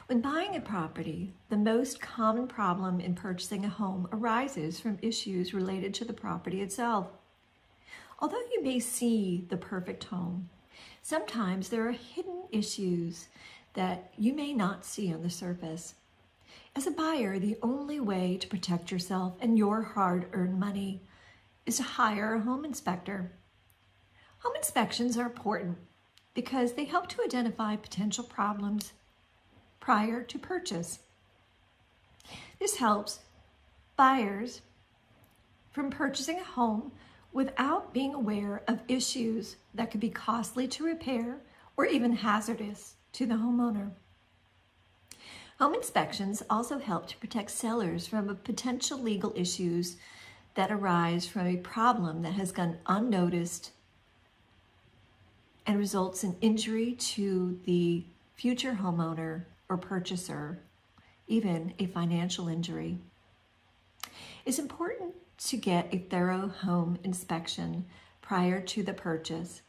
When buying a property, the most common problem in purchasing a home arises from issues related to the property itself. Although you may see the perfect home, sometimes there are hidden issues that you may not see on the surface. As a buyer, the only way to protect yourself and your hard-earned money is to hire a home inspector. Home inspections are important because they help to identify potential problems prior to purchase. This helps buyers from purchasing a home without being aware of issues that could be costly to repair or even hazardous to the homeowner. Home inspections also help to protect sellers from potential legal issues that arise from a problem that has gone unnoticed and results in injury to the future homeowner or purchaser, even a financial injury. It's important to get a thorough home inspection prior to the purchase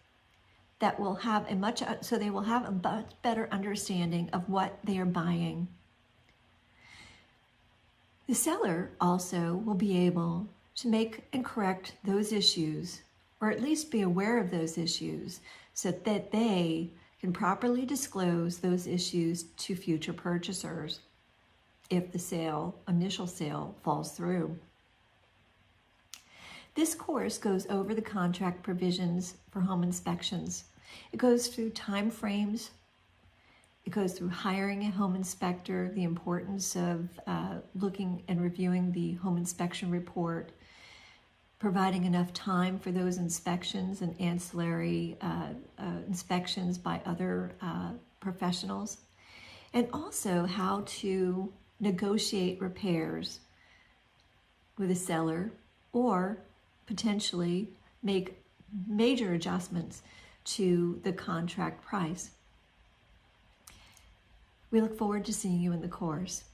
that will have they will have a much better understanding of what they are buying. The seller also will be able to make and correct those issues, or at least be aware of those issues, so that they can properly disclose those issues to future purchasers if the initial sale falls through. This course goes over the contract provisions for home inspections. It goes through time frames. It goes through hiring a home inspector, the importance of looking and reviewing the home inspection report, providing enough time for those inspections and ancillary inspections by other professionals, and also how to negotiate repairs with a seller or potentially make major adjustments to the contract price. We look forward to seeing you in the course.